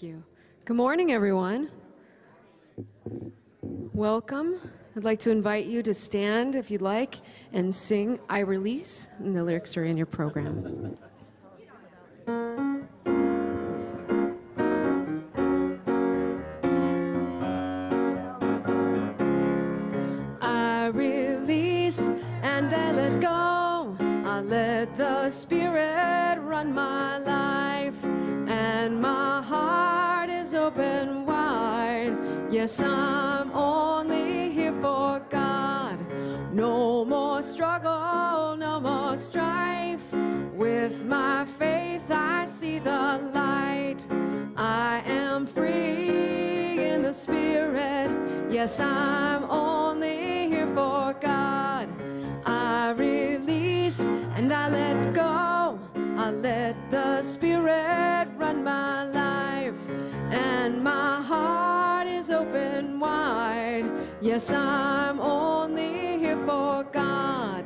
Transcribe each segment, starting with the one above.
Thank you. Good morning, everyone. Welcome. I'd like to invite you to stand, if you'd like, and sing I Release, and the lyrics are in your program. I release and I let go. I let the Spirit run my life, and my heart is open wide. Yes, I'm only here for God. No more struggle, no more strife. With my faith I see the light. I am free in the Spirit. Yes, I'm only here for God. I release and I let go. I let the Spirit run my life, and my heart is open wide. Yes, I'm only here for God.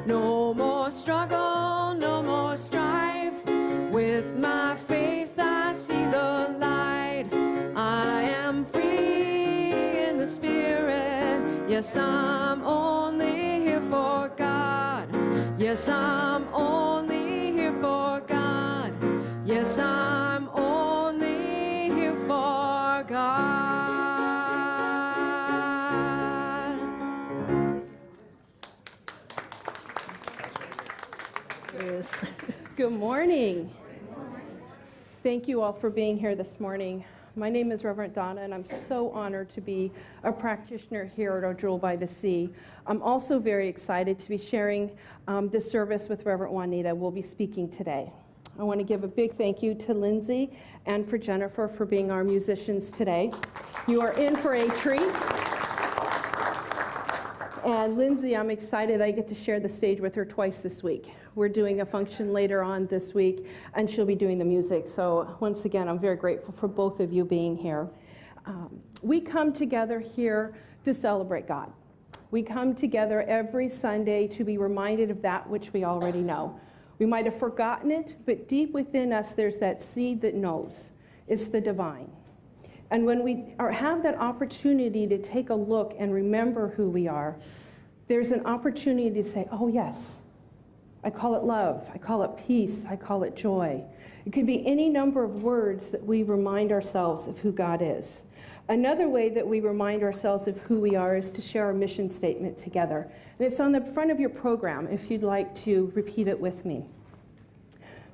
No more struggle, no more strife. With my faith I see the light. I am free in the Spirit. Yes, I'm only here for God. Yes, I'm only here for God. Yes, I'm only here for God. Yes. Good morning. Thank you all for being here this morning. My name is Reverend Donna, and I'm so honored to be a practitioner here at Our Jewel by the Sea. I'm also very excited to be sharing this service with Reverend Juanita. We'll be speaking today. I want to give a big thank you to Lindsay and for Jennifer for being our musicians today. You are in for a treat. And Lindsay, I'm excited I get to share the stage with her twice this week. We're doing a function later on this week, and she'll be doing the music. So once again, I'm very grateful for both of you being here. We come together here to celebrate God. We come together every Sunday to be reminded of that which we already know. We might have forgotten it, but deep within us, there's that seed that knows. It's the divine. And when we have that opportunity to take a look and remember who we are, there's an opportunity to say, oh yes, I call it love, I call it peace, I call it joy. It could be any number of words that we remind ourselves of who God is. Another way that we remind ourselves of who we are is to share our mission statement together. And it's on the front of your program if you'd like to repeat it with me.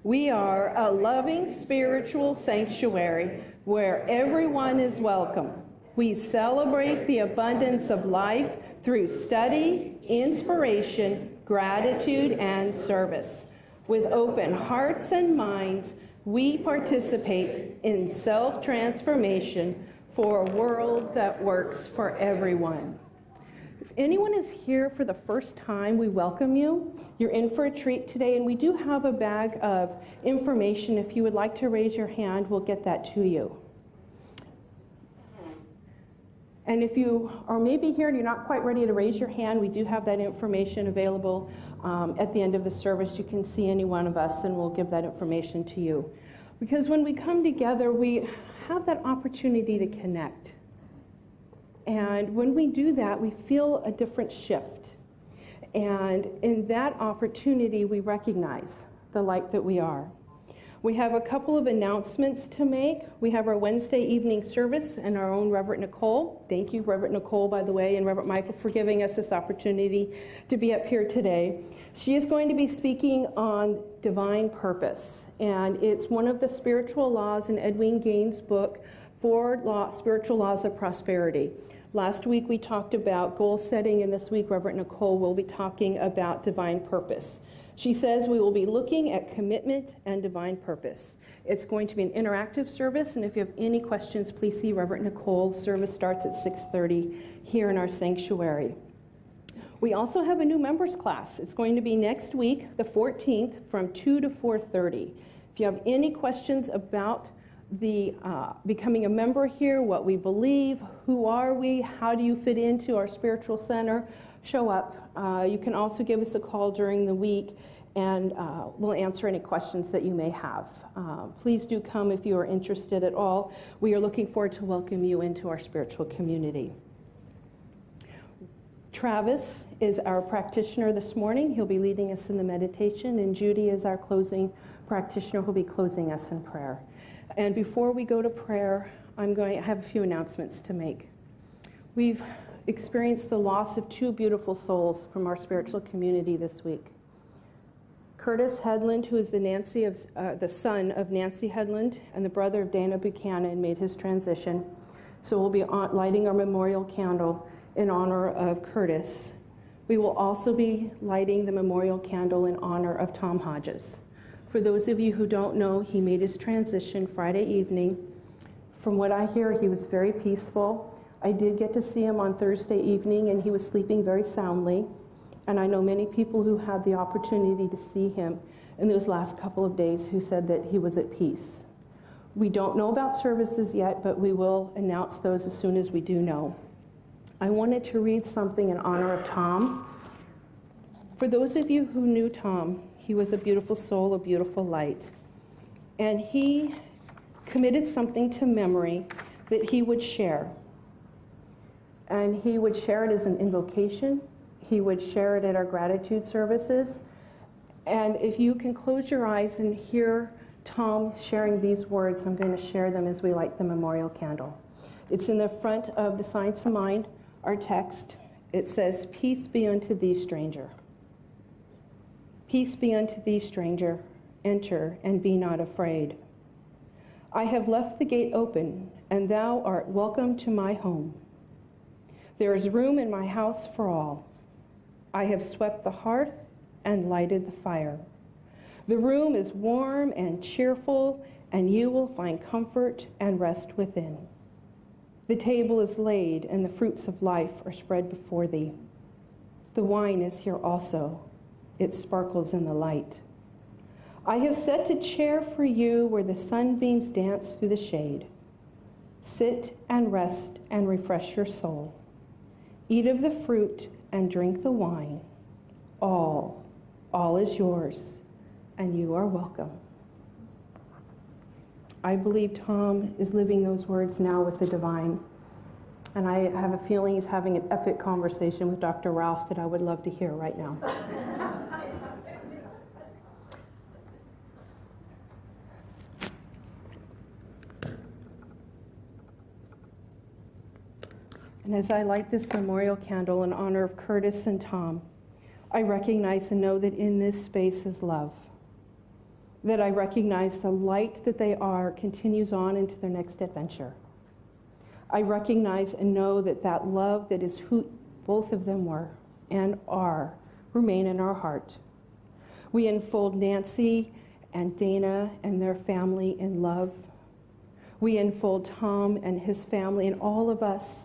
We are a loving spiritual sanctuary where everyone is welcome. We celebrate the abundance of life through study, inspiration, gratitude, and service. With open hearts and minds, we participate in self-transformation for a world that works for everyone. If anyone is here for the first time, we welcome you. You're in for a treat today, and we do have a bag of information. If you would like to raise your hand, we'll get that to you. And if you are maybe here and you're not quite ready to raise your hand, we do have that information available at the end of the service. You can see any one of us, and we'll give that information to you. Because when we come together, we have that opportunity to connect. And when we do that, we feel a different shift. And in that opportunity, we recognize the light that we are. We have a couple of announcements to make. We have our Wednesday evening service and our own Reverend Nicole. Thank you, Reverend Nicole, by the way, and Reverend Michael for giving us this opportunity to be up here today. She is going to be speaking on divine purpose, and it's one of the spiritual laws in Edwin Gaines' book, Spiritual Laws of Prosperity. Last week we talked about goal setting, and this week Reverend Nicole will be talking about divine purpose. She says we will be looking at commitment and divine purpose. It's going to be an interactive service, and if you have any questions, please see Reverend Nicole. Service starts at 6:30 here in our sanctuary. We also have a new members class. It's going to be next week, the 14th, from 2 to 4:30. If you have any questions about the becoming a member here, what we believe, who are we, how do you fit into our spiritual center, show up. You can also give us a call during the week, and we'll answer any questions that you may have. Please do come if you are interested at all. We are looking forward to welcome you into our spiritual community. Travis is our practitioner this morning. He'll be leading us in the meditation, and Judy is our closing practitioner who'll be closing us in prayer. And before we go to prayer, I have a few announcements to make. We've experienced the loss of two beautiful souls from our spiritual community this week. Curtis Headland, who is the son of Nancy Headland and the brother of Dana Buchanan, made his transition. So we'll be lighting our memorial candle in honor of Curtis. We will also be lighting the memorial candle in honor of Tom Hodges. For those of you who don't know, he made his transition Friday evening. From what I hear, he was very peaceful. I did get to see him on Thursday evening, and he was sleeping very soundly. And I know many people who had the opportunity to see him in those last couple of days who said that he was at peace. We don't know about services yet, but we will announce those as soon as we do know. I wanted to read something in honor of Tom. For those of you who knew Tom, he was a beautiful soul, a beautiful light. And he committed something to memory that he would share. And he would share it as an invocation. He would share it at our gratitude services. And if you can close your eyes and hear Tom sharing these words, I'm going to share them as we light the memorial candle. It's in the front of the Science of Mind, our text. It says, "Peace be unto thee, stranger. Peace be unto thee, stranger. Enter and be not afraid. I have left the gate open, and thou art welcome to my home. There is room in my house for all. I have swept the hearth and lighted the fire. The room is warm and cheerful, and you will find comfort and rest within. The table is laid, and the fruits of life are spread before thee. The wine is here also. It sparkles in the light. I have set a chair for you where the sunbeams dance through the shade. Sit and rest and refresh your soul. Eat of the fruit and drink the wine. All is yours, and you are welcome." I believe Tom is living those words now with the divine. And I have a feeling he's having an epic conversation with Dr. Ralph that I would love to hear right now. And as I light this memorial candle in honor of Curtis and Tom, I recognize and know that in this space is love. That I recognize the light that they are continues on into their next adventure. I recognize and know that that love that is who both of them were and are remain in our heart. We enfold Nancy and Dana and their family in love. We enfold Tom and his family and all of us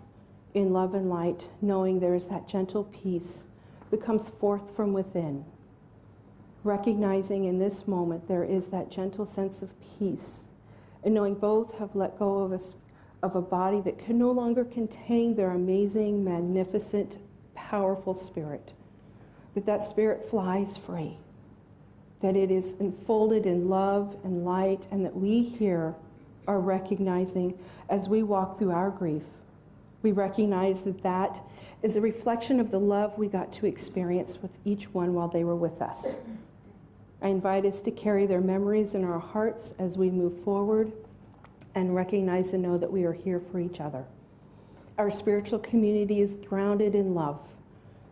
in love and light, knowing there is that gentle peace that comes forth from within. Recognizing in this moment there is that gentle sense of peace, and knowing both have let go of a body that can no longer contain their amazing, magnificent, powerful spirit, that spirit flies free, that it is enfolded in love and light, and that we here are recognizing as we walk through our grief, we recognize that that is a reflection of the love we got to experience with each one while they were with us. I invite us to carry their memories in our hearts as we move forward and recognize and know that we are here for each other. Our spiritual community is grounded in love,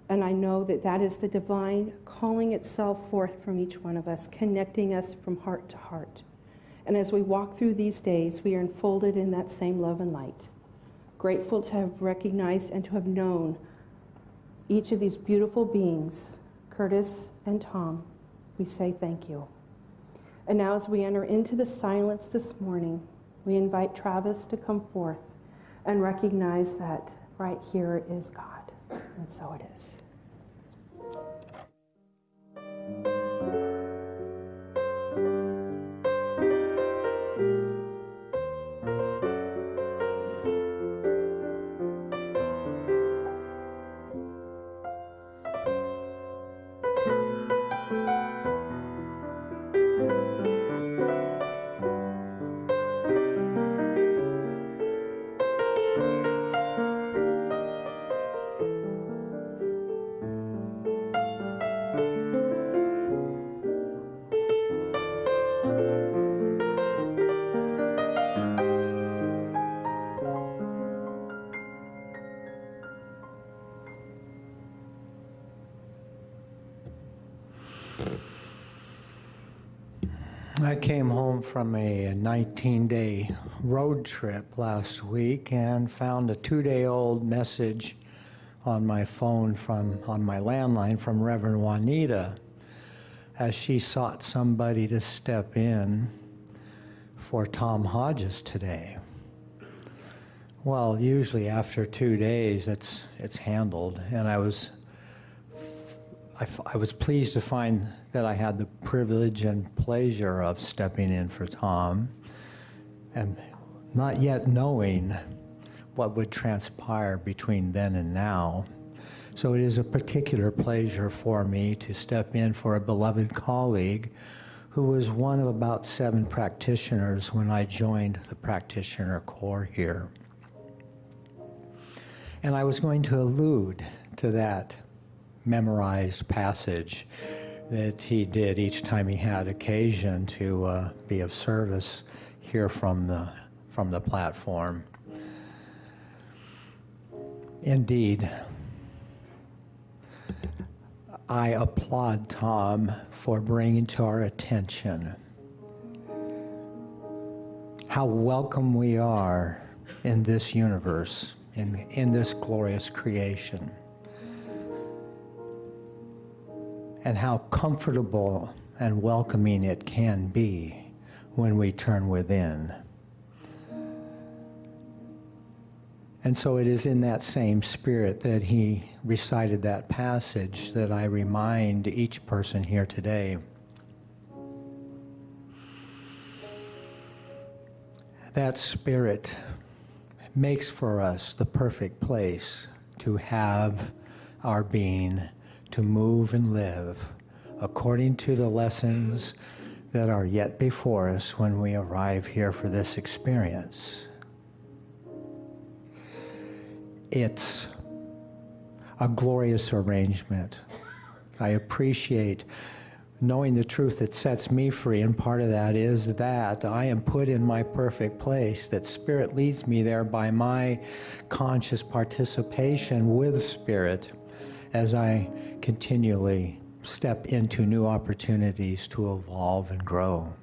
and I know that that is the divine calling itself forth from each one of us, connecting us from heart to heart. And as we walk through these days, we are enfolded in that same love and light. Grateful to have recognized and to have known each of these beautiful beings, Curtis and Tom. We say thank you. And now as we enter into the silence this morning, we invite Travis to come forth and recognize that right here is God. And so it is. I came home from a 19-day road trip last week and found a 2-day-old message on my phone on my landline from Reverend Juanita as she sought somebody to step in for Tom Hodges today. Well, usually after 2 days it's handled, and I was pleased to find that I had the privilege and pleasure of stepping in for Tom, and not yet knowing what would transpire between then and now. So it is a particular pleasure for me to step in for a beloved colleague who was one of about 7 practitioners when I joined the practitioner corps here. And I was going to allude to that memorized passage that he did each time he had occasion to be of service here from the platform. Indeed, I applaud Tom for bringing to our attention how welcome we are in this universe, in this glorious creation, and how comfortable and welcoming it can be when we turn within. And so it is in that same spirit that he recited that passage that I remind each person here today. That spirit makes for us the perfect place to have our being, to move and live according to the lessons that are yet before us when we arrive here for this experience. It's a glorious arrangement. I appreciate knowing the truth that sets me free, and part of that is that I am put in my perfect place, that Spirit leads me there by my conscious participation with Spirit as I continually step into new opportunities to evolve and grow.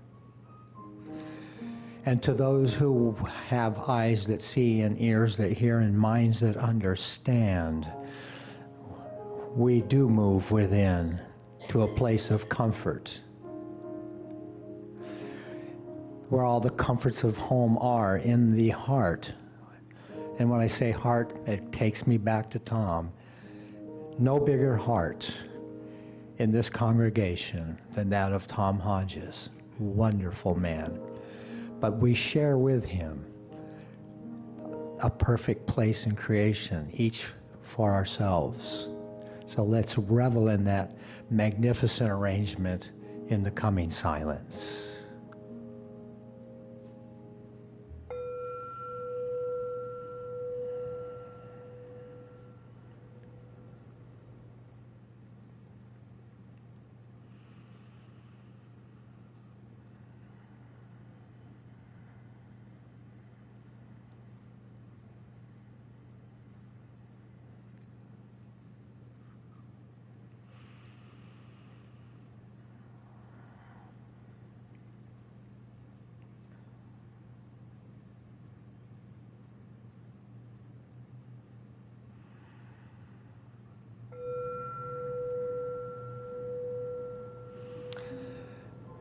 And to those who have eyes that see and ears that hear and minds that understand, we do move within to a place of comfort, where all the comforts of home are in the heart. And when I say heart, it takes me back to Tom. No bigger heart in this congregation than that of Tom Hodges. Wonderful man. But we share with him a perfect place in creation, each for ourselves. So let's revel in that magnificent arrangement in the coming silence.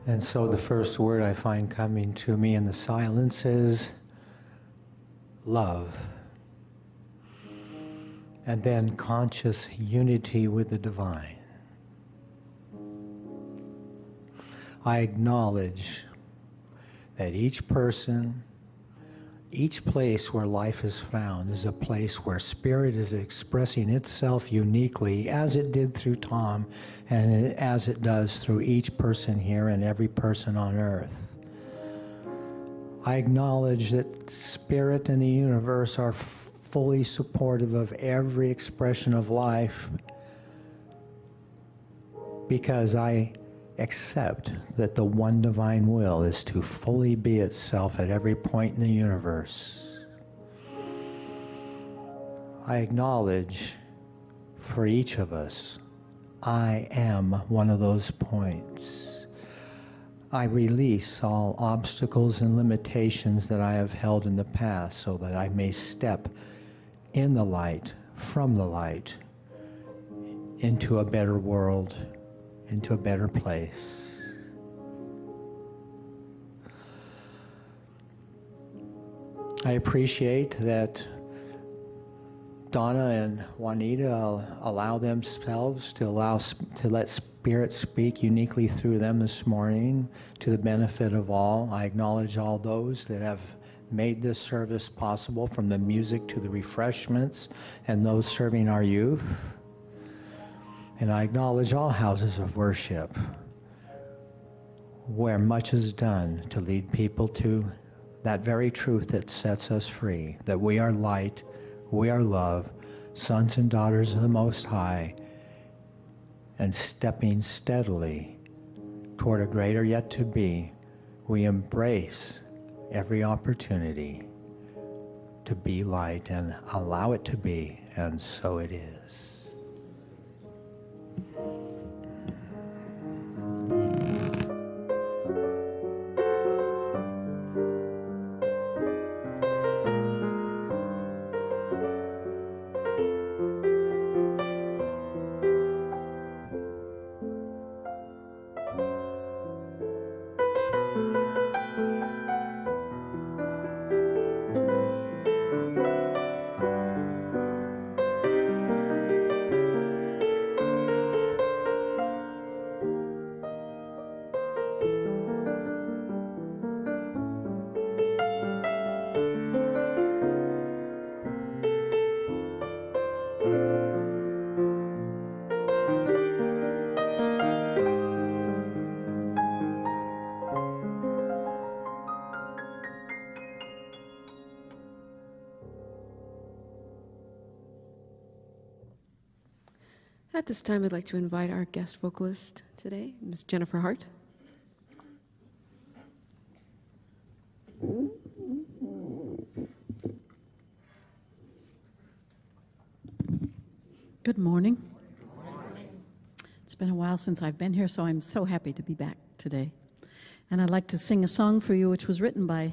And so the first word I find coming to me in the silence is love. And then conscious unity with the divine. I acknowledge that each person, each place where life is found is a place where Spirit is expressing itself uniquely, as it did through Tom, and as it does through each person here and every person on earth. I acknowledge that Spirit and the universe are fully supportive of every expression of life, because I accept that the one divine will is to fully be itself at every point in the universe. I acknowledge for each of us I am one of those points. I release all obstacles and limitations that I have held in the past so that I may step in the light, from the light, into a better world, into a better place. I appreciate that Donna and Juanita allow themselves to let Spirit speak uniquely through them this morning to the benefit of all. I acknowledge all those that have made this service possible, from the music to the refreshments and those serving our youth. And I acknowledge all houses of worship where much is done to lead people to that very truth that sets us free, that we are light, we are love, sons and daughters of the Most High, and stepping steadily toward a greater yet to be, we embrace every opportunity to be light and allow it to be, and so it is. At this time, I'd like to invite our guest vocalist today, Ms. Jennifer Hart. Good morning. It's been a while since I've been here, so I'm so happy to be back today. And I'd like to sing a song for you which was written by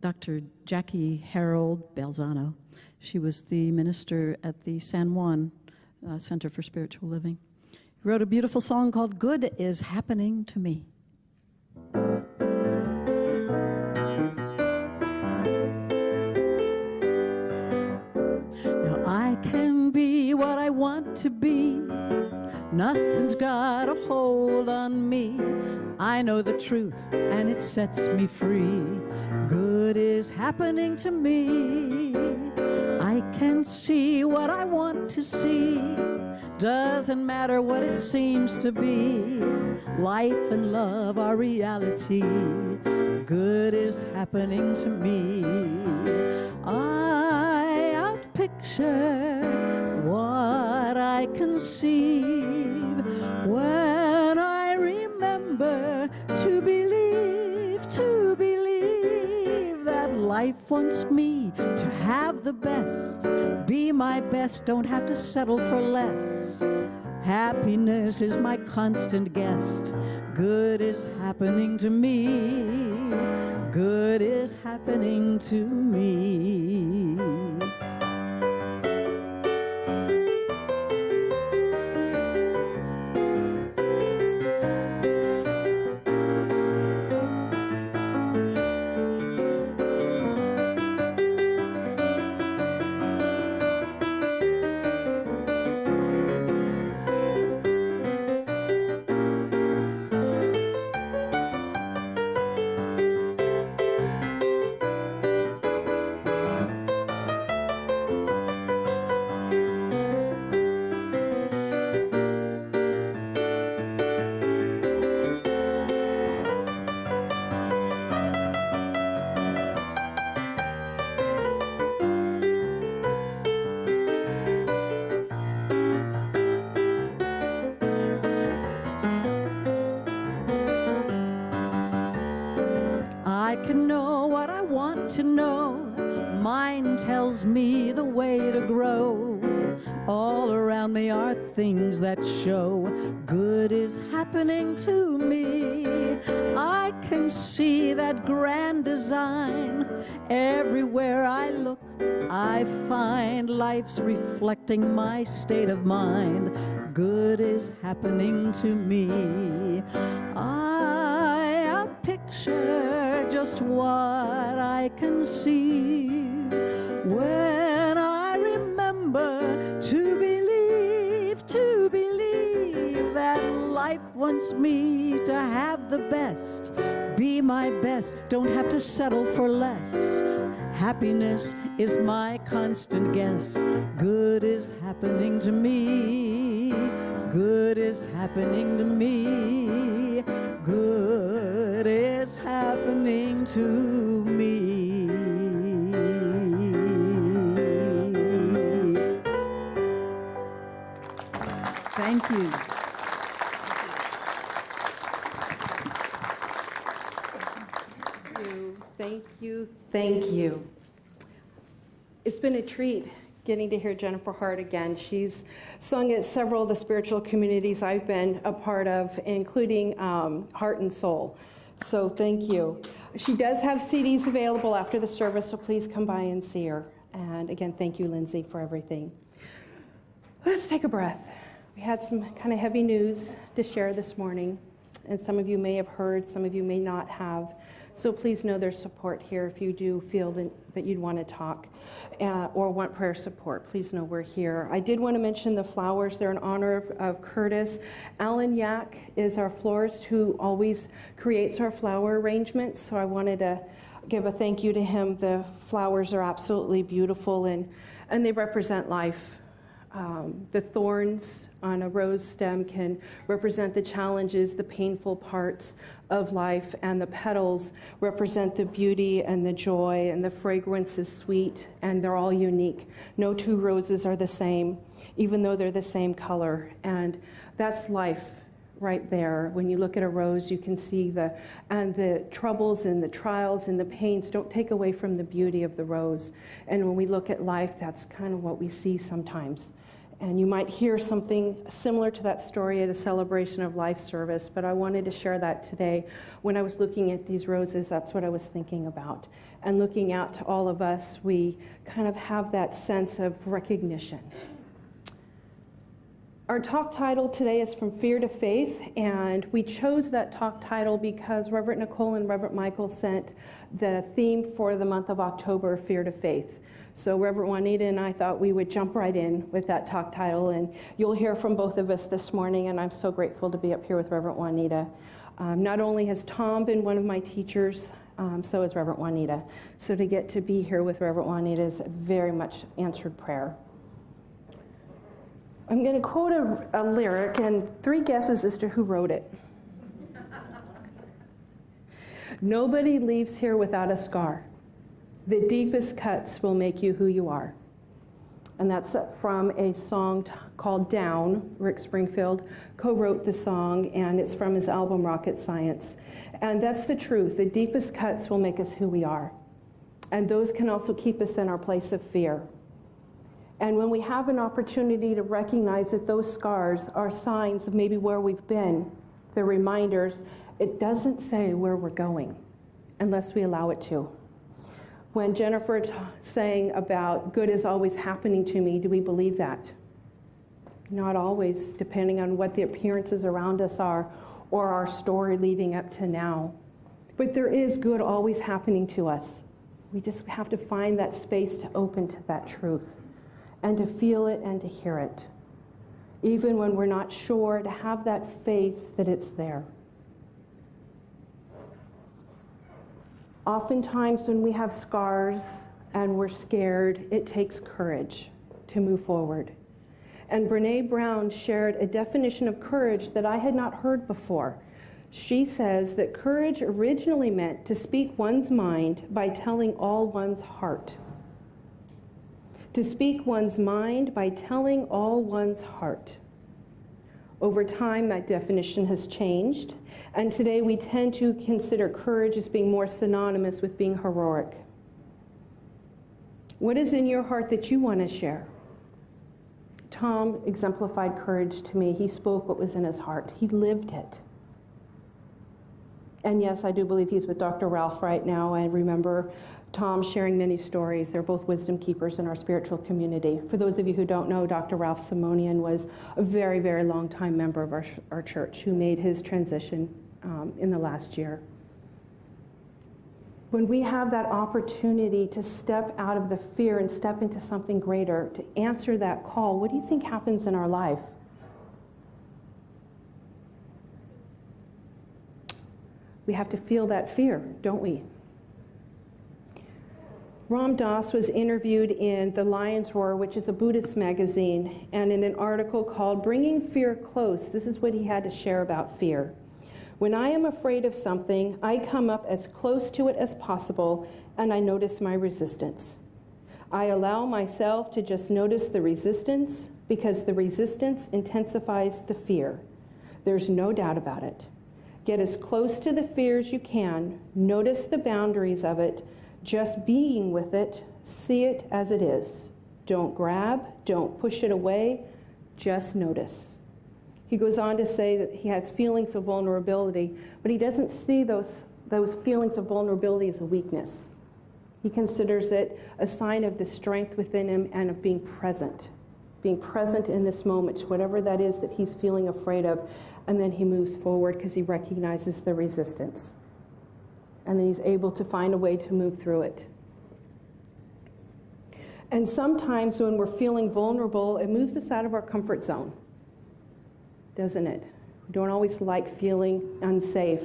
Dr. Jackie Harold Belzano. She was the minister at the San Juan Center for Spiritual Living. He wrote a beautiful song called Good Is Happening to Me. Now I can be what I want to be. Nothing's got a hold on me. I know the truth and it sets me free. Good is happening to me. I can see what I want to see. Doesn't matter what it seems to be. Life and love are reality. Good is happening to me. I outpicture what I conceive when I remember to believe that life wants me to have the best, be my best, don't have to settle for less. Happiness is my constant guest. Good is happening to me. Good is happening to me. All around me are things that show good is happening to me. I can see that grand design. Everywhere I look, I find life's reflecting my state of mind. Good is happening to me. I picture just what I can see when I remember to believe that life wants me to have the best, be my best, don't have to settle for less. Happiness is my constant guess. Good is happening to me. Good is happening to me. Good is happening to me. Thank you. Thank you, thank you. It's been a treat getting to hear Jennifer Hart again. She's sung at several of the spiritual communities I've been a part of, including Heart and Soul. So thank you. She does have CDs available after the service, so please come by and see her. And again, thank you, Lindsay, for everything. Let's take a breath. We had some kind of heavy news to share this morning, and some of you may have heard, some of you may not have. So please know there's support here if you do feel that you'd want to talk or want prayer support. Please know we're here. I did want to mention the flowers. They're in honor of Curtis. Alan Yak is our florist who always creates our flower arrangements, so I wanted to give a thank you to him. The flowers are absolutely beautiful, and they represent life. The thorns on a rose stem can represent the challenges, the painful parts of life, and the petals represent the beauty and the joy, and the fragrance is sweet, and they're all unique. No two roses are the same, even though they're the same color, and that's life right there. When you look at a rose, you can see the troubles and the trials and the pains don't take away from the beauty of the rose. And when we look at life, that's kind of what we see sometimes. And you might hear something similar to that story at a celebration of life service, but I wanted to share that today. When I was looking at these roses, that's what I was thinking about. And looking out to all of us, we kind of have that sense of recognition. Our talk title today is From Fear to Faith, and we chose that talk title because Reverend Nicole and Reverend Michael sent the theme for the month of October, Fear to Faith. So Reverend Juanita and I thought we would jump right in with that talk title, and you'll hear from both of us this morning, and I'm so grateful to be up here with Reverend Juanita. Not only has Tom been one of my teachers, so has Reverend Juanita. So to get to be here with Reverend Juanita is very much answered prayer. I'm going to quote a lyric and 3 guesses as to who wrote it. Nobody leaves here without a scar. The deepest cuts will make you who you are. And that's from a song called Down. Rick Springfield co-wrote the song, and it's from his album Rocket Science. And that's the truth. The deepest cuts will make us who we are. And those can also keep us in our place of fear. And when we have an opportunity to recognize that those scars are signs of maybe where we've been, they're reminders, it doesn't say where we're going unless we allow it to. When Jennifer sang about good is always happening to me, do we believe that? Not always, depending on what the appearances around us are or our story leading up to now. But there is good always happening to us. We just have to find that space to open to that truth and to feel it and to hear it. Even when we're not sure, to have that faith that it's there. Oftentimes when we have scars and we're scared, it takes courage to move forward. And Brene Brown shared a definition of courage that I had not heard before. She says that courage originally meant to speak one's mind by telling all one's heart. To speak one's mind by telling all one's heart. Over time, that definition has changed, and today we tend to consider courage as being more synonymous with being heroic. What is in your heart that you want to share? Tom exemplified courage to me. He spoke what was in his heart. He lived it. And yes, I do believe he's with Dr. Ralph right now. I remember Tom sharing many stories. They're both wisdom keepers in our spiritual community. For those of you who don't know, Dr. Ralph Simonian was a very, very long time member of our church who made his transition in the last year. When we have that opportunity to step out of the fear and step into something greater, to answer that call, what do you think happens in our life? We have to feel that fear, don't we? Ram Dass was interviewed in The Lion's Roar, which is a Buddhist magazine, and in an article called Bringing Fear Close, this is what he had to share about fear. When I am afraid of something, I come up as close to it as possible, and I notice my resistance. I allow myself to just notice the resistance, because the resistance intensifies the fear. There's no doubt about it. Get as close to the fear as you can, notice the boundaries of it, just being with it, see it as it is. Don't grab, don't push it away, just notice. He goes on to say that he has feelings of vulnerability, but he doesn't see those feelings of vulnerability as a weakness. He considers it a sign of the strength within him and of being present in this moment, whatever that is that he's feeling afraid of, and then he moves forward because he recognizes the resistance. And then he's able to find a way to move through it. And sometimes when we're feeling vulnerable, it moves us out of our comfort zone, doesn't it? We don't always like feeling unsafe.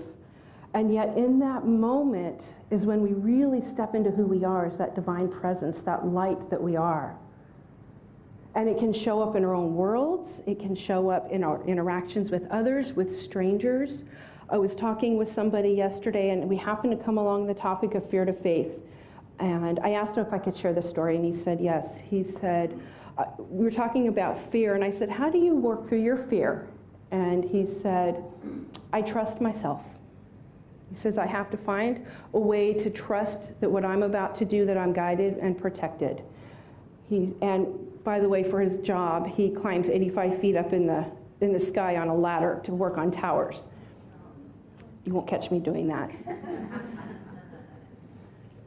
And yet in that moment is when we really step into who we are as that divine presence, that light that we are. And it can show up in our own worlds. It can show up in our interactions with others, with strangers. I was talking with somebody yesterday, and we happened to come along the topic of fear to faith. And I asked him if I could share this story, and he said yes. He said, we were talking about fear, and I said, how do you work through your fear? And he said, I trust myself. He says, I have to find a way to trust that what I'm about to do, that I'm guided and protected. And by the way, for his job, he climbs 85 feet up in the sky on a ladder to work on towers. You won't catch me doing that.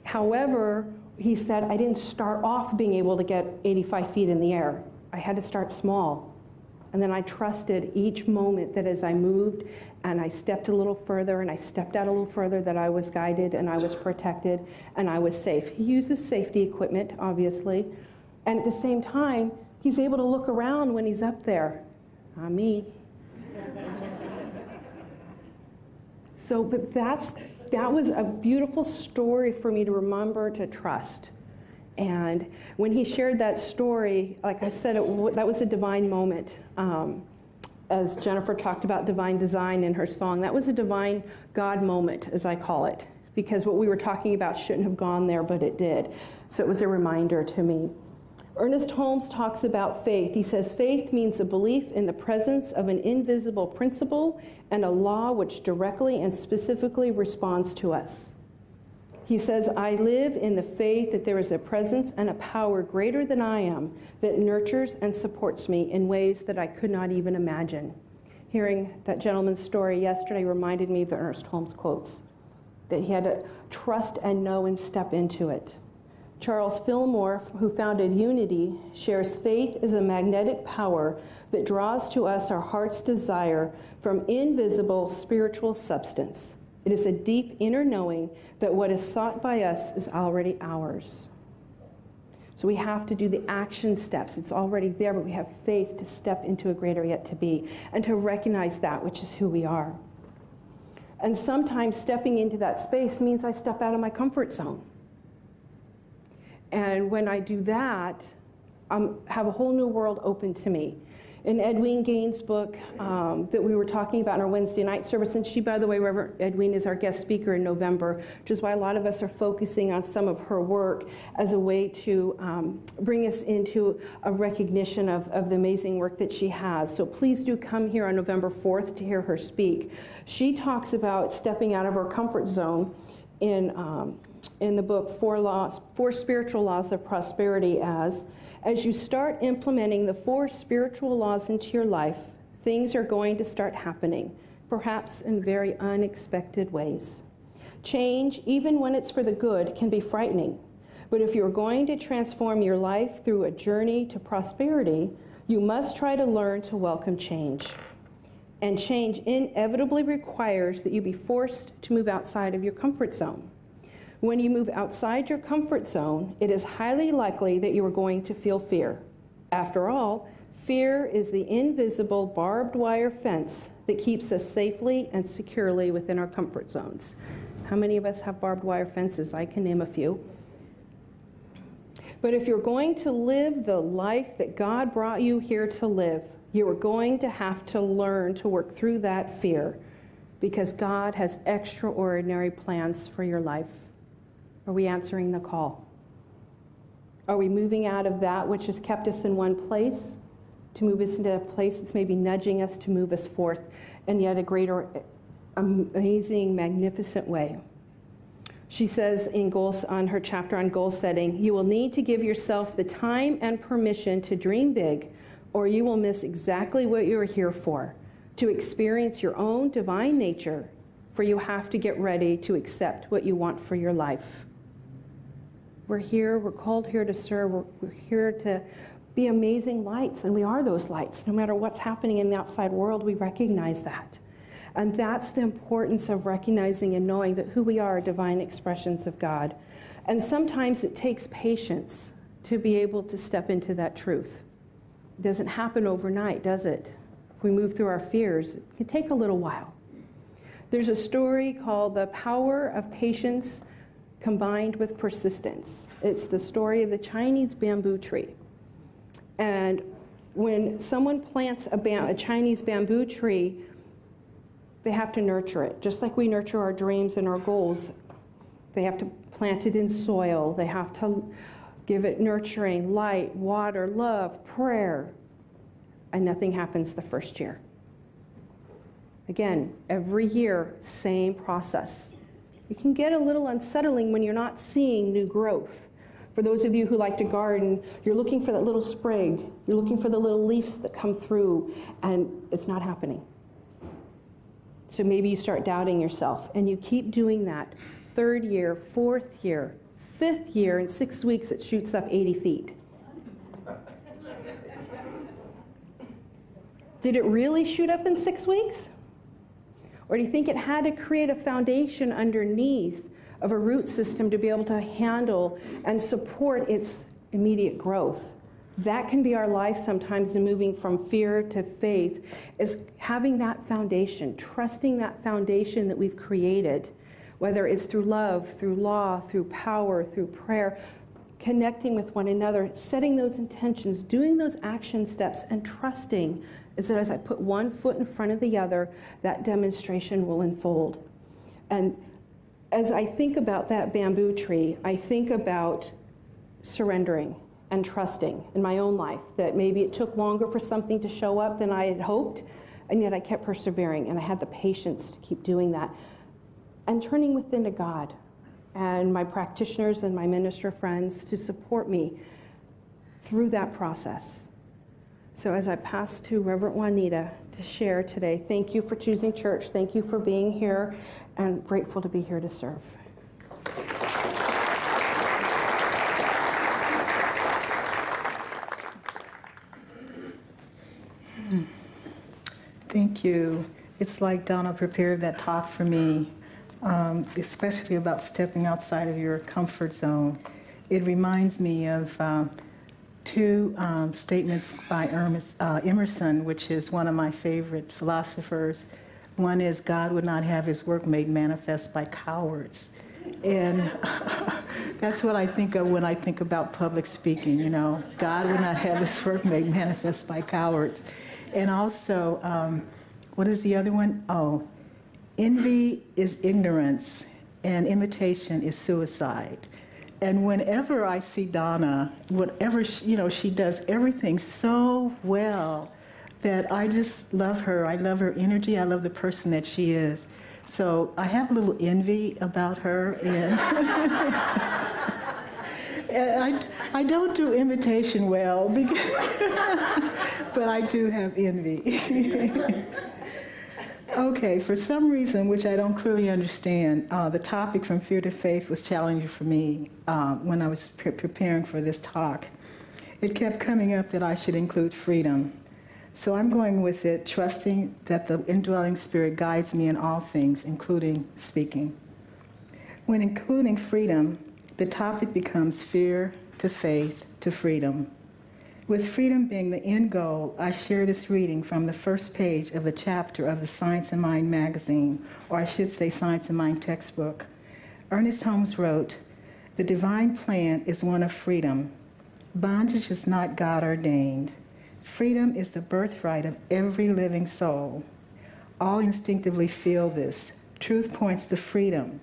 However, he said, I didn't start off being able to get 85 feet in the air. I had to start small. And then I trusted each moment that as I moved and I stepped a little further and I stepped out a little further, that I was guided and I was protected and I was safe. He uses safety equipment, obviously. And at the same time, he's able to look around when he's up there. Not me. So, but that was a beautiful story for me to remember to trust. And when he shared that story, like I said, that was a divine moment. As Jennifer talked about divine design in her song, that was a divine God moment, as I call it, because what we were talking about shouldn't have gone there, but it did. So it was a reminder to me. Ernest Holmes talks about faith. He says, faith means a belief in the presence of an invisible principle and a law which directly and specifically responds to us. He says, I live in the faith that there is a presence and a power greater than I am that nurtures and supports me in ways that I could not even imagine. Hearing that gentleman's story yesterday reminded me of the Ernest Holmes quotes, that he had to trust and know and step into it. Charles Fillmore, who founded Unity, shares faith is a magnetic power that draws to us our heart's desire from invisible spiritual substance. It is a deep inner knowing that what is sought by us is already ours. So we have to do the action steps. It's already there, but we have faith to step into a greater yet to be and to recognize that which is who we are. And sometimes stepping into that space means I step out of my comfort zone. And when I do that, I have a whole new world open to me. In Edwene Gaines' book that we were talking about in our Wednesday night service, and she, by the way, Reverend Edwene is our guest speaker in November, which is why a lot of us are focusing on some of her work as a way to bring us into a recognition of the amazing work that she has. So please do come here on November 4th to hear her speak. She talks about stepping out of our comfort zone in in the book Four Spiritual Laws of Prosperity as you start implementing the 4 spiritual laws into your life, things are going to start happening, perhaps in very unexpected ways. Change, even when it's for the good, can be frightening. But if you're going to transform your life through a journey to prosperity, you must try to learn to welcome change. And change inevitably requires that you be forced to move outside of your comfort zone. When you move outside your comfort zone, it is highly likely that you are going to feel fear. After all, fear is the invisible barbed wire fence that keeps us safely and securely within our comfort zones. How many of us have barbed wire fences? I can name a few. But if you're going to live the life that God brought you here to live, you are going to have to learn to work through that fear, because God has extraordinary plans for your life. Are we answering the call? Are we moving out of that which has kept us in one place to move us into a place that's maybe nudging us to move us forth in yet a greater, amazing, magnificent way? She says in goals, on her chapter on goal setting, you will need to give yourself the time and permission to dream big, or you will miss exactly what you are here for, to experience your own divine nature, for you have to get ready to accept what you want for your life. We're here, we're called here to serve, we're here to be amazing lights, and we are those lights. No matter what's happening in the outside world, we recognize that. And that's the importance of recognizing and knowing that who we are divine expressions of God. And sometimes it takes patience to be able to step into that truth. It doesn't happen overnight, does it? If we move through our fears, it can take a little while. There's a story called The Power of Patience Combined with Persistence. It's the story of the Chinese bamboo tree. And when someone plants a Chinese bamboo tree, they have to nurture it. Just like we nurture our dreams and our goals, they have to plant it in soil. They have to give it nurturing, light, water, love, prayer. And nothing happens the first year. Again, every year, same process. It can get a little unsettling when you're not seeing new growth. For those of you who like to garden, you're looking for that little sprig. You're looking for the little leaves that come through, and it's not happening. So maybe you start doubting yourself, and you keep doing that. 3rd year, 4th year, 5th year, in 6 weeks it shoots up 80 feet. Did it really shoot up in 6 weeks? Or do you think it had to create a foundation underneath of a root system to be able to handle and support its immediate growth? That can be our life sometimes in moving from fear to faith, is having that foundation, trusting that foundation that we've created, whether it's through love, through law, through power, through prayer, connecting with one another, setting those intentions, doing those action steps, and trusting is that as I put one foot in front of the other, that demonstration will unfold. And as I think about that bamboo tree, I think about surrendering and trusting in my own life, that maybe it took longer for something to show up than I had hoped, and yet I kept persevering, and I had the patience to keep doing that. And turning within to God and my practitioners and my minister friends to support me through that process. So as I pass to Reverend Juanita to share today, thank you for choosing church, thank you for being here, and grateful to be here to serve. Thank you. It's like Donna prepared that talk for me, especially about stepping outside of your comfort zone. It reminds me of 2 statements by Emerson, which is one of my favorite philosophers. One is, God would not have his work made manifest by cowards. And that's what I think of when I think about public speaking, you know. God would not have his work made manifest by cowards. And also, what is the other one? Oh, envy is ignorance and imitation is suicide. And whenever I see Donna, whatever she does everything so well that I just love her. I love her energy. I love the person that she is. So I have a little envy about her, and I don't do imitation well, but I do have envy. Okay, for some reason, which I don't clearly understand, the topic from fear to faith was challenging for me when I was preparing for this talk. It kept coming up that I should include freedom. So I'm going with it, trusting that the indwelling spirit guides me in all things, including speaking. When including freedom, the topic becomes fear to faith to freedom. With freedom being the end goal, I share this reading from the first page of the chapter of the Science and Mind magazine, or I should say Science and Mind textbook. Ernest Holmes wrote, "The divine plan is one of freedom. Bondage is not God ordained. Freedom is the birthright of every living soul. All instinctively feel this. Truth points to freedom.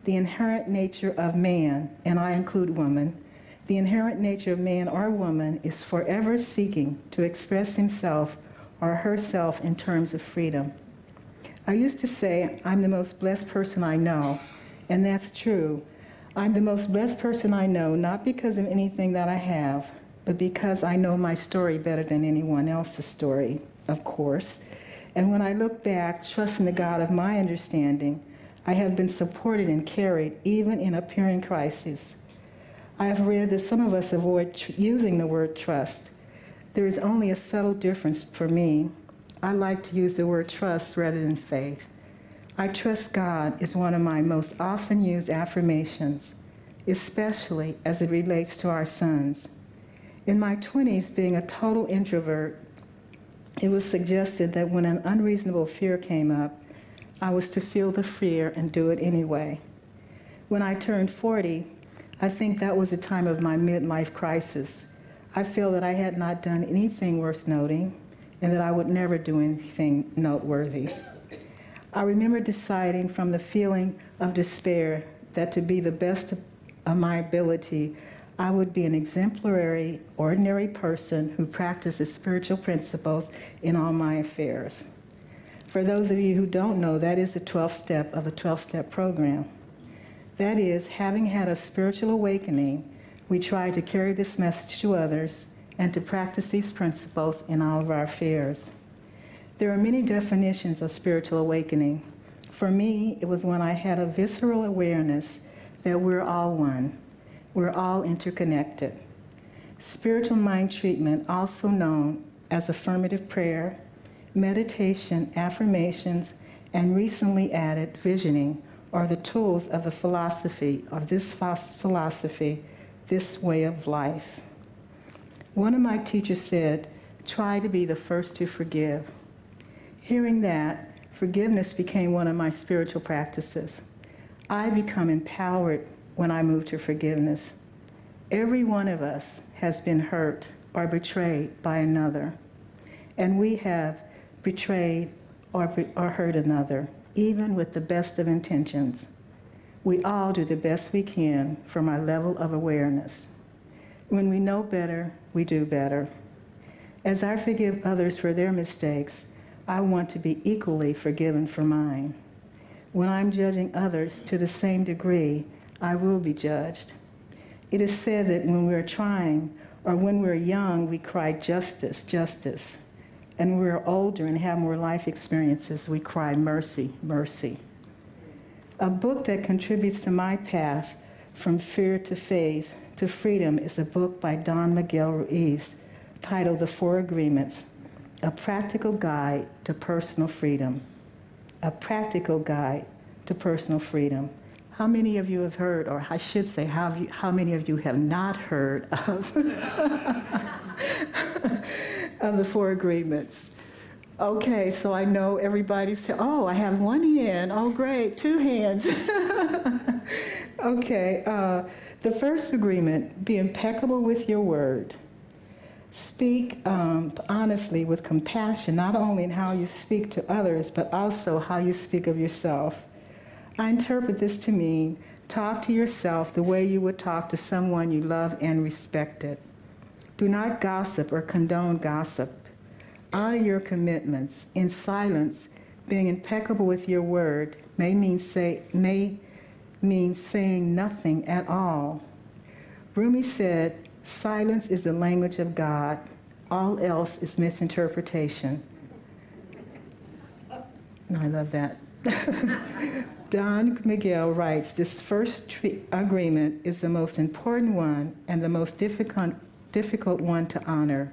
The inherent nature of man, and I include woman, the inherent nature of man or woman is forever seeking to express himself or herself in terms of freedom. I used to say, I'm the most blessed person I know, and that's true. I'm the most blessed person I know, not because of anything that I have, but because I know my story better than anyone else's story, of course. And when I look back, trusting the God of my understanding, I have been supported and carried even in appearing crisis. I have read that some of us avoid using the word trust. There is only a subtle difference for me. I like to use the word trust rather than faith. I trust God is one of my most often used affirmations, especially as it relates to our sons. In my 20s, being a total introvert, it was suggested that when an unreasonable fear came up, I was to feel the fear and do it anyway. When I turned 40, I think that was the time of my midlife crisis. I feel that I had not done anything worth noting and that I would never do anything noteworthy. I remember deciding from the feeling of despair that to be the best of my ability, I would be an exemplary, ordinary person who practices spiritual principles in all my affairs. For those of you who don't know, that is the 12th step of the 12-step program. That is, having had a spiritual awakening, we try to carry this message to others and to practice these principles in all of our affairs. There are many definitions of spiritual awakening. For me, it was when I had a visceral awareness that we're all one. We're all interconnected. Spiritual mind treatment, also known as affirmative prayer, meditation, affirmations, and recently added visioning, are the tools of the philosophy, of this philosophy, this way of life. One of my teachers said, try to be the first to forgive. Hearing that, forgiveness became one of my spiritual practices. I become empowered when I move to forgiveness. Every one of us has been hurt or betrayed by another, and we have betrayed or hurt another, even with the best of intentions. We all do the best we can from our level of awareness. When we know better, we do better. As I forgive others for their mistakes, I want to be equally forgiven for mine. When I'm judging others to the same degree, I will be judged. It is said that when we're trying, or when we're young, we cry justice, justice. And when we're older and have more life experiences, we cry mercy, mercy. A book that contributes to my path from fear to faith to freedom is a book by Don Miguel Ruiz titled The Four Agreements, A Practical Guide to Personal Freedom. A Practical Guide to Personal Freedom. How many of you have heard, or I should say, how many of you have not heard of, of the Four Agreements? Okay, so I know everybody's saying, oh, I have one hand. Oh, great, two hands. Okay, the first agreement, be impeccable with your word. Speak honestly with compassion, not only in how you speak to others, but also how you speak of yourself. I interpret this to mean talk to yourself the way you would talk to someone you love and respected. Do not gossip or condone gossip. Honor your commitments. In silence, Being impeccable with your word may mean saying nothing at all. Rumi said, "Silence is the language of God. All else is misinterpretation." I love that. Don Miguel writes, "This first agreement is the most important one and the most difficult one to honor.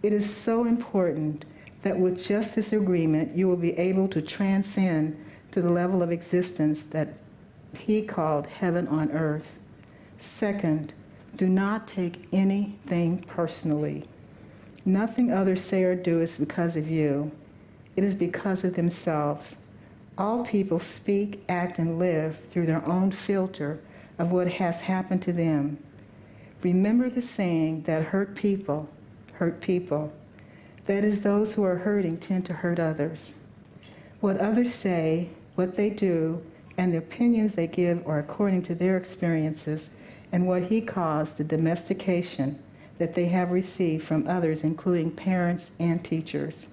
It is so important that with just this agreement, you will be able to transcend to the level of existence that he called heaven on earth. Second, do not take anything personally. Nothing others say or do is because of you. It is because of themselves. All people speak, act, and live through their own filter of what has happened to them. Remember the saying that hurt people hurt people. That is, those who are hurting tend to hurt others. What others say, what they do, and the opinions they give are according to their experiences and what he calls the domestication that they have received from others, including parents and teachers.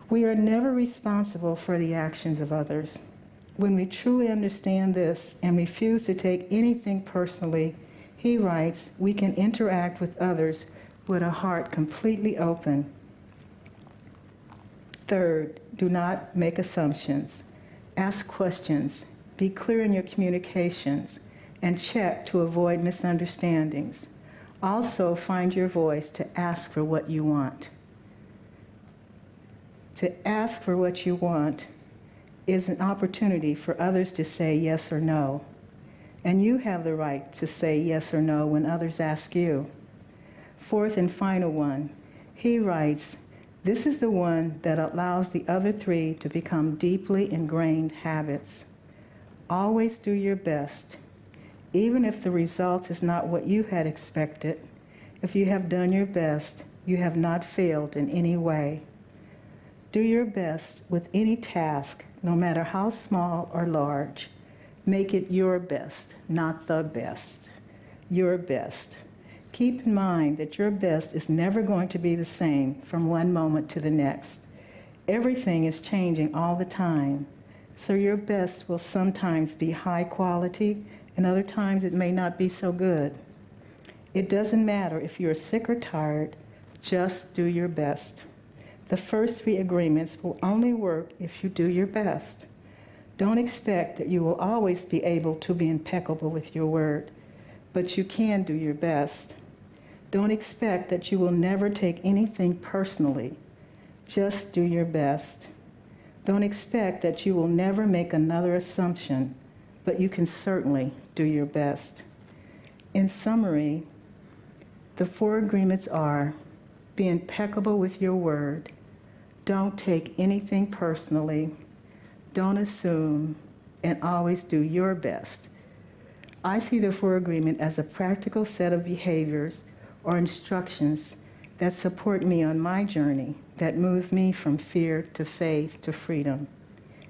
We are never responsible for the actions of others. When we truly understand this and refuse to take anything personally, he writes, we can interact with others with a heart completely open. Third, do not make assumptions. Ask questions. Be clear in your communications and check to avoid misunderstandings. Also, find your voice to ask for what you want. To ask for what you want is an opportunity for others to say yes or no. And you have the right to say yes or no when others ask you. Fourth and final one, he writes, this is the one that allows the other three to become deeply ingrained habits. Always do your best. Even if the result is not what you had expected, if you have done your best, you have not failed in any way. Do your best with any task, no matter how small or large. Make it your best, not the best. Your best. Keep in mind that your best is never going to be the same from one moment to the next. Everything is changing all the time, so your best will sometimes be high quality, and other times it may not be so good. It doesn't matter if you're sick or tired, just do your best. The first three agreements will only work if you do your best. Don't expect that you will always be able to be impeccable with your word, but you can do your best. Don't expect that you will never take anything personally. Just do your best. Don't expect that you will never make another assumption, but you can certainly do your best. In summary, the four agreements are: be impeccable with your word, don't take anything personally, don't assume, and always do your best. I see the four agreement as a practical set of behaviors or instructions that support me on my journey, that moves me from fear to faith to freedom.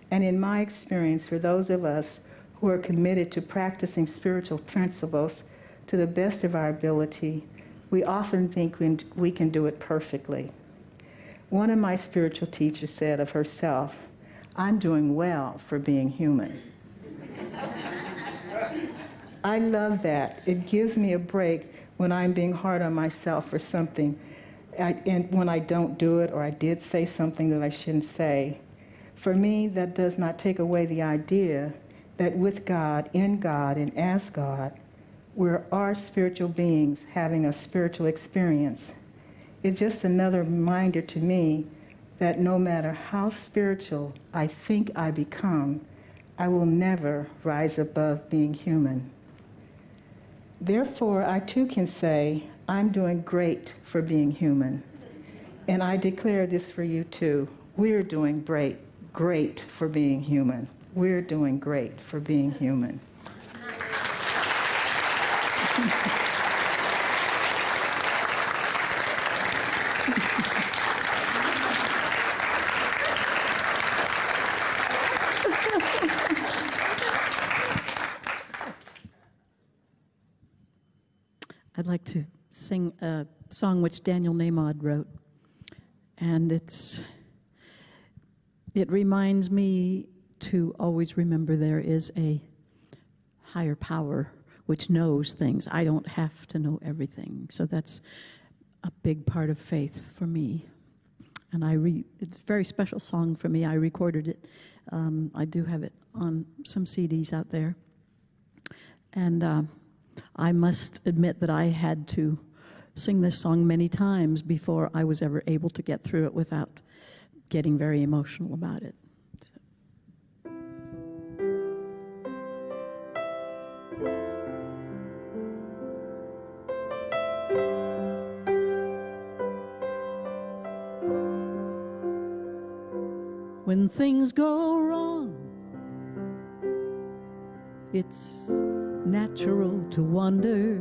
And in my experience, for those of us who are committed to practicing spiritual principles to the best of our ability, we often think we can do it perfectly. One of my spiritual teachers said of herself, "I'm doing well for being human." I love that. It gives me a break when I'm being hard on myself for something, and when I don't do it, or I did say something that I shouldn't say. For me, that does not take away the idea that with God, in God, and as God, we are spiritual beings having a spiritual experience. It's just another reminder to me that no matter how spiritual I think I become, I will never rise above being human. Therefore, I too can say, I'm doing great for being human. And I declare this for you too. We're doing great for being human. We're doing great for being human. I'd like to sing a song which Daniel Nahmod wrote, and it's It reminds me to always remember there is a higher power which knows things. I don't have to know everything. So that's a big part of faith for me. And it's a very special song for me. I recorded it. I do have it on some CDs out there. And I must admit that I had to sing this song many times before I was ever able to get through it without getting very emotional about it. When things go wrong, it's natural to wonder,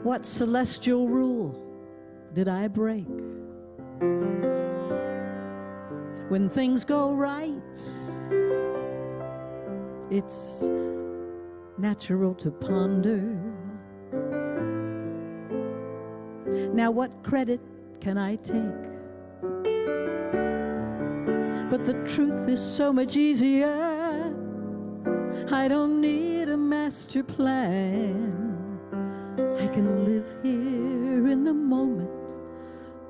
what celestial rule did I break? When things go right, it's natural to ponder, now what credit can I take? But the truth is so much easier. I don't need a master plan. I can live here in the moment,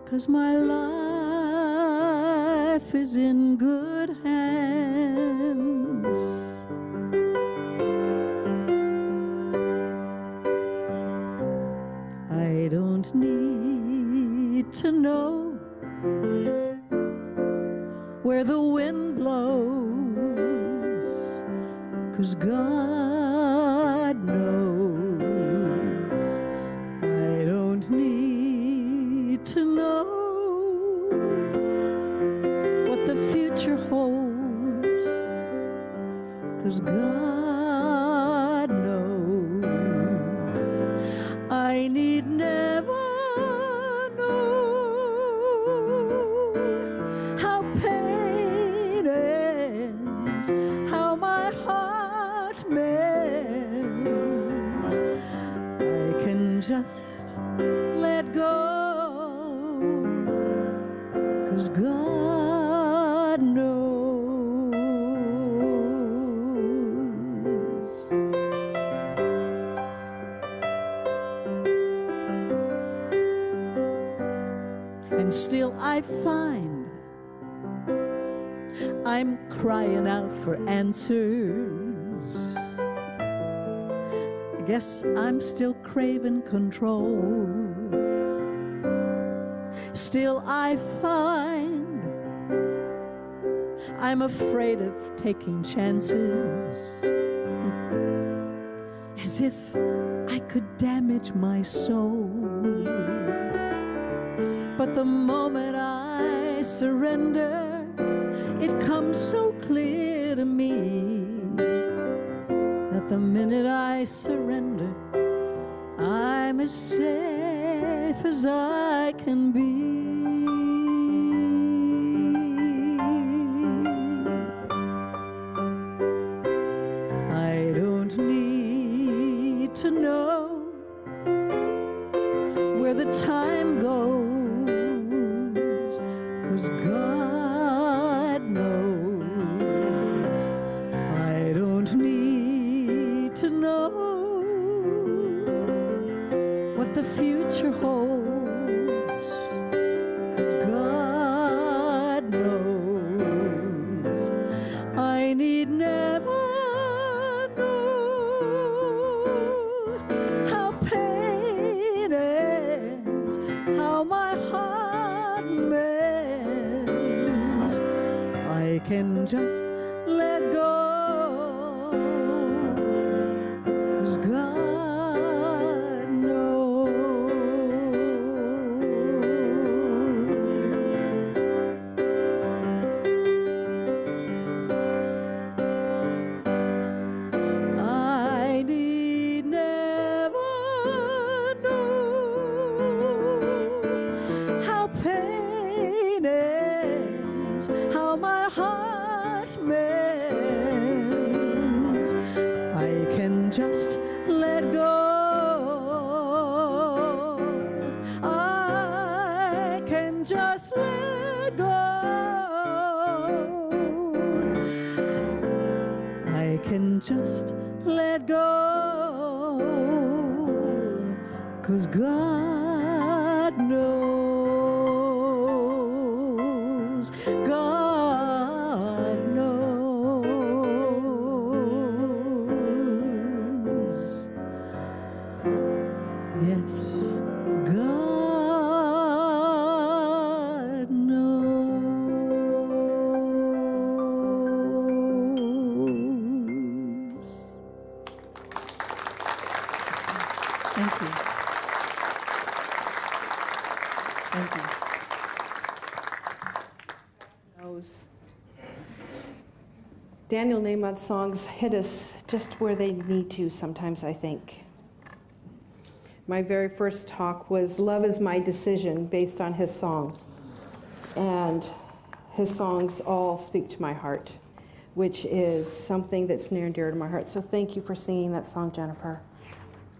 'cause my life is in good hands. I don't need to know where the wind blows, 'cause God knows. I don't need to know what the future holds, 'cause God knows. I need never how my heart mends. I can just let go, 'cause God knows. And still I find I'm crying out for answers. I guess I'm still craving control. Still I find I'm afraid of taking chances, as if I could damage my soul. But the moment I surrender, it comes so clear to me that the minute I surrender, I'm as safe as I can be. I don't need to know where the time goes, 'cause God knows. I don't need to know what the future holds, 'cause God knows. I need never know how pain ends, how my heart mends. I can just let go, 'cause God knows. I need never know how pain ends, how my heart mends. I can just let go. I can just let go. can just let go, 'cause God knows, God knows. Yes, God knows. Thank you. Thank you. Knows. Daniel Nahmod's songs hit us just where they need to sometimes, I think. My very first talk was Love is My Decision, based on his song. And his songs all speak to my heart, which is something that's near and dear to my heart. So thank you for singing that song, Jennifer.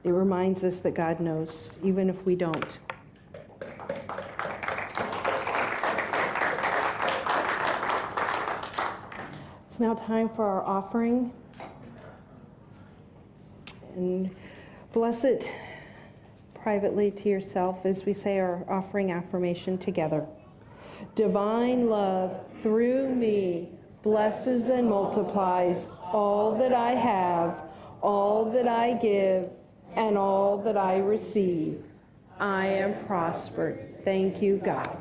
It reminds us that God knows, even if we don't. It's now time for our offering. And bless it privately to yourself as we say our offering affirmation together. Divine love through me blesses and multiplies all that I have, all that I give, and all that I receive. I am prospered. Thank you, God.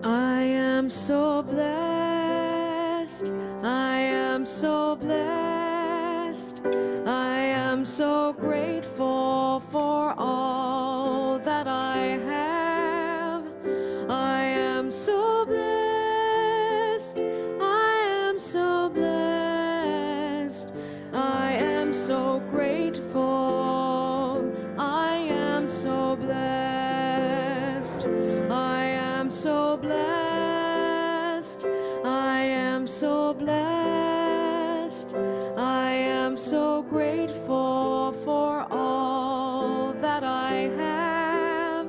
I am so blessed. I am so blessed. I am so grateful for all that I have. I am so blessed. I am so blessed. I am so grateful. I am so blessed. I am so blessed. I am so blessed. I am so grateful for all that I have.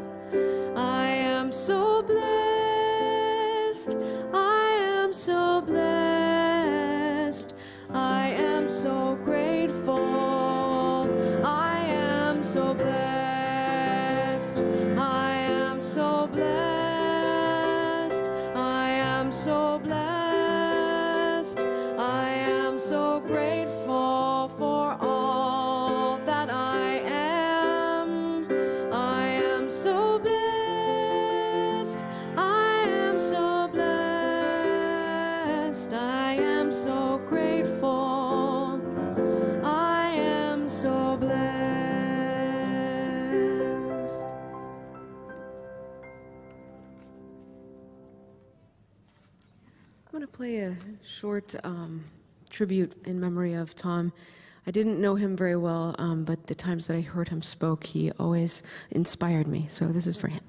I am so blessed. I am so blessed. I am so grateful. I am so blessed. I am so blessed. I am so blessed. I am so grateful for all that I am. I am so blessed. I am so blessed. I am so grateful. I am so blessed. I'm going to play a short tribute in memory of Tom. I didn't know him very well, but the times that I heard him spoke, he always inspired me. So this is for him.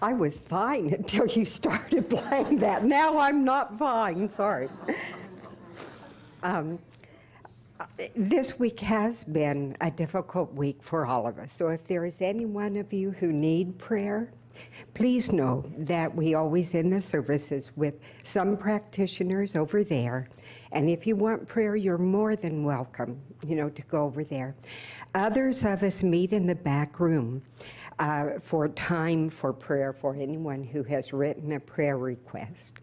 I was fine until you started playing that. Now I'm not fine, sorry. This week has been a difficult week for all of us. So if there is any one of you who need prayer, please know that we always end the services with some practitioners over there. And if you want prayer, you're more than welcome, to go over there. Others of us meet in the back room for time for prayer for anyone who has written a prayer request.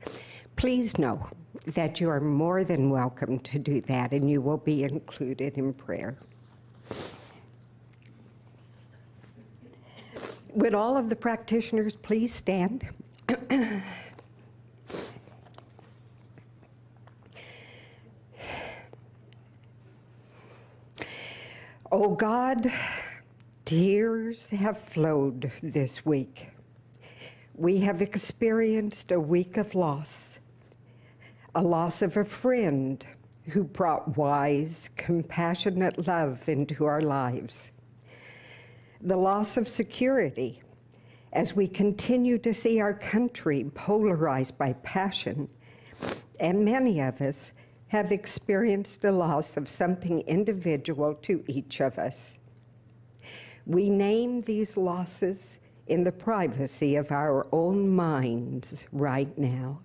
Please know that you are more than welcome to do that, and you will be included in prayer. Would all of the practitioners please stand? Oh God, tears have flowed this week. We have experienced a week of loss, a loss of a friend who brought wise, compassionate love into our lives. The loss of security as we continue to see our country polarized by passion, and many of us have experienced the loss of something individual to each of us. We name these losses in the privacy of our own minds right now.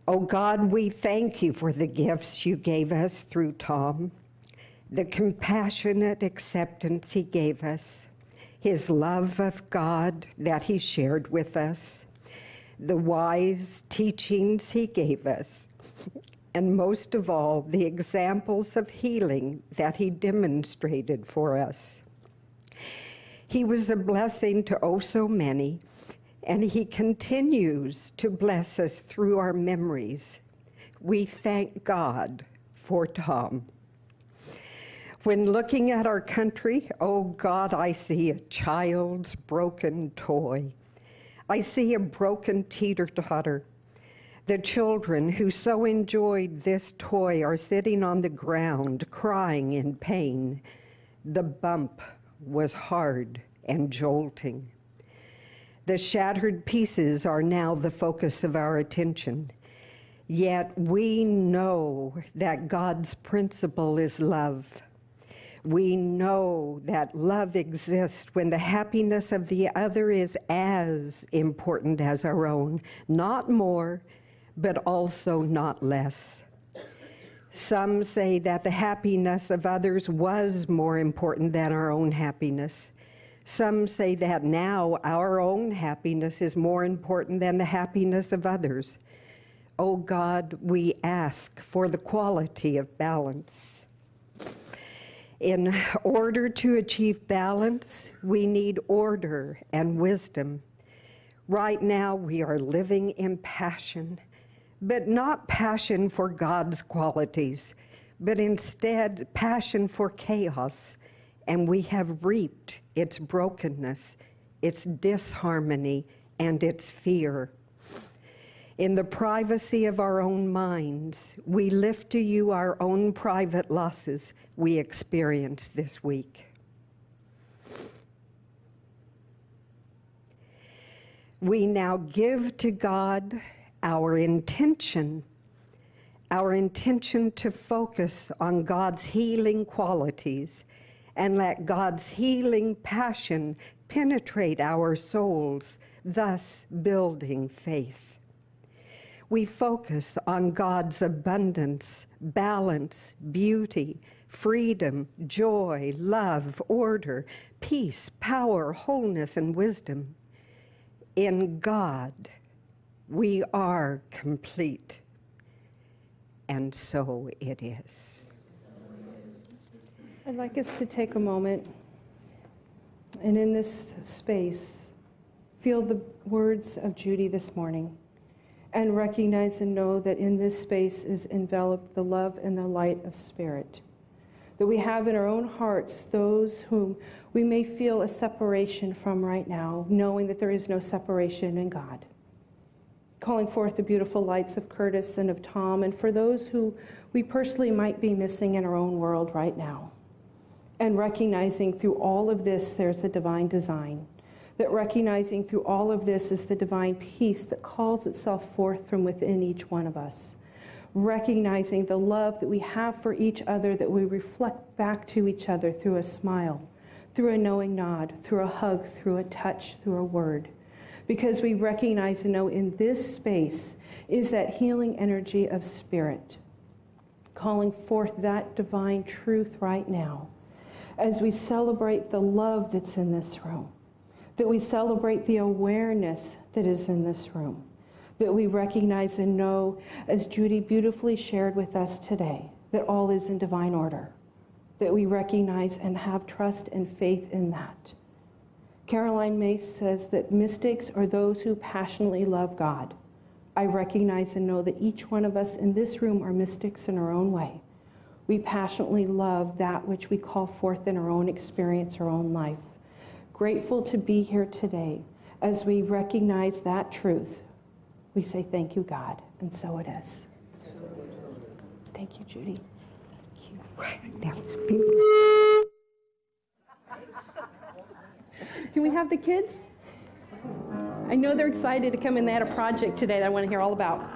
Oh God, we thank you for the gifts you gave us through Tom, the compassionate acceptance he gave us, his love of God that he shared with us, the wise teachings he gave us, and most of all, the examples of healing that he demonstrated for us. He was a blessing to oh so many, and he continues to bless us through our memories. We thank God for Tom. When looking at our country, oh God, I see a child's broken toy. I see a broken teeter-totter. The children who so enjoyed this toy are sitting on the ground, crying in pain. The bump was hard and jolting. The shattered pieces are now the focus of our attention. Yet we know that God's principle is love. We know that love exists when the happiness of the other is as important as our own, not more, but also not less. Some say that the happiness of others was more important than our own happiness. Some say that now our own happiness is more important than the happiness of others. Oh God, we ask for the quality of balance. In order to achieve balance, we need order and wisdom. Right now, we are living in passion, but not passion for God's qualities, but instead passion for chaos, and we have reaped its brokenness, its disharmony, and its fear. In the privacy of our own minds, we lift to you our own private losses we experienced this week. We now give to God our intention to focus on God's healing qualities and let God's healing passion penetrate our souls, thus building faith. We focus on God's abundance, balance, beauty, freedom, joy, love, order, peace, power, wholeness, and wisdom. In God, we are complete. And so it is. I'd like us to take a moment and in this space, feel the words of Judy this morning. And recognize and know that in this space is enveloped the love and the light of Spirit. That we have in our own hearts those whom we may feel a separation from right now, knowing that there is no separation in God. Calling forth the beautiful lights of Curtis and of Tom, and for those who we personally might be missing in our own world right now. and recognizing through all of this there's a divine design, that recognizing through all of this is the divine peace that calls itself forth from within each one of us, recognizing the love that we have for each other, that we reflect back to each other through a smile, through a knowing nod, through a hug, through a touch, through a word. Because we recognize and know in this space is that healing energy of spirit, calling forth that divine truth right now as we celebrate the love that's in this room, that we celebrate the awareness that is in this room, that we recognize and know, as Judy beautifully shared with us today, that all is in divine order, that we recognize and have trust and faith in that. Caroline Mace says that mystics are those who passionately love God. I recognize and know that each one of us in this room are mystics in our own way. We passionately love that which we call forth in our own experience, our own life. Grateful to be here today as we recognize that truth. We say, thank you, God, and so it is. Thank you, Judy. That was beautiful. Can we have the kids? I know they're excited to come in. They had a project today that I want to hear all about.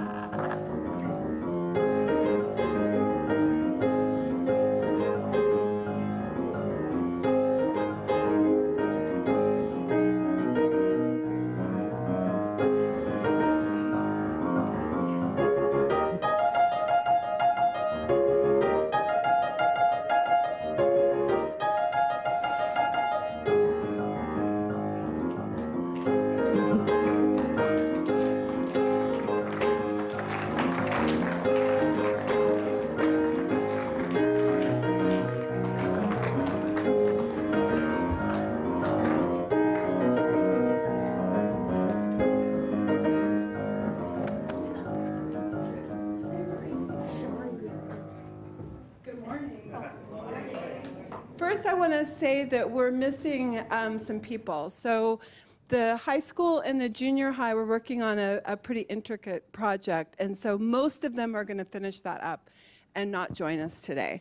First, I want to say that we're missing some people. So the high school and the junior high were working on a pretty intricate project, and so most of them are going to finish that up and not join us today.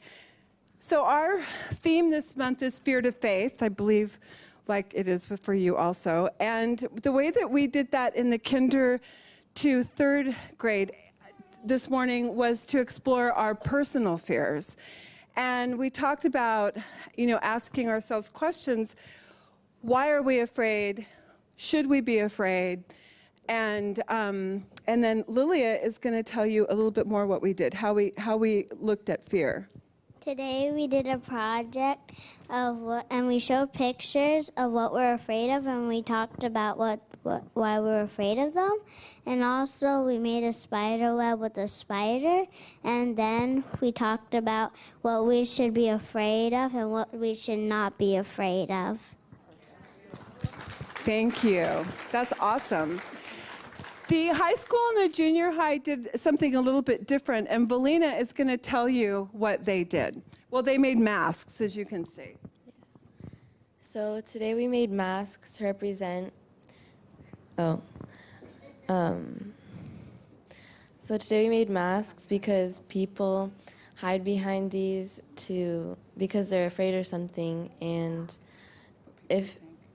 So our theme this month is Fear to Faith, I believe, like it is for you also. And the way that we did that in the kinder to third grade this morning was to explore our personal fears. And we talked about, asking ourselves questions. Why are we afraid? Should we be afraid? And then Lilia is going to tell you a little bit more what we did, how we looked at fear. Today we did a project and we showed pictures of what we're afraid of, and we talked about why we're afraid of them. And also we made a spider web with a spider, and then we talked about what we should be afraid of and what we should not be afraid of. Thank you. That's awesome. The high school and the junior high did something a little bit different, and Belina is going to tell you what they did. Well, they made masks, as you can see. Yes. So today we made masks to represent, so today we made masks because people hide behind these because they're afraid or something, and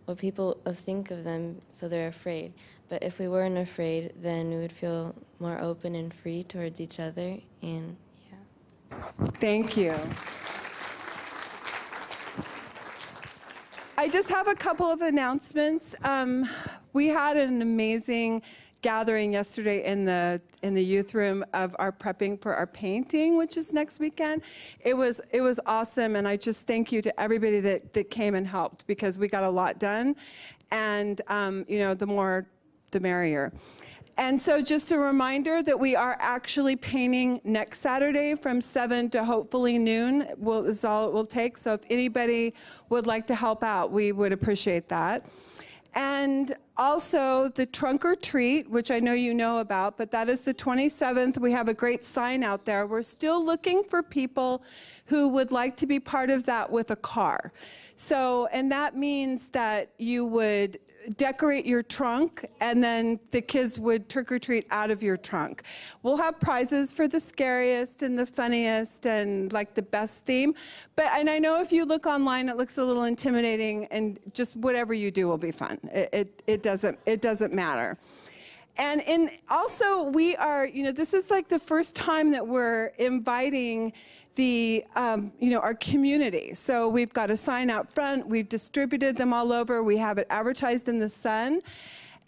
what people think of them, so they're afraid. But if we weren't afraid, then we would feel more open and free towards each other, and yeah. Thank you. I just have a couple of announcements. We had an amazing gathering yesterday in the youth room of our prepping for our painting, which is next weekend. It was awesome, and I just thank you to everybody that came and helped, because we got a lot done, and the more the merrier. And so just a reminder that we are actually painting next Saturday from 7 to hopefully noon is all it will take. So if anybody would like to help out, we would appreciate that. And also the trunk or treat, which I know you know about, but that is the 27th. We have a great sign out there. We're still looking for people who would like to be part of that with a car. So, and that means that you would decorate your trunk, and then the kids would trick or treat out of your trunk. We'll have prizes for the scariest and the funniest and like the best theme. And I know if you look online, it looks a little intimidating, and just whatever you do will be fun. It doesn't matter. And also we are, this is like the first time that we're inviting the, our community. So we've got a sign out front. We've distributed them all over. We have it advertised in the Sun.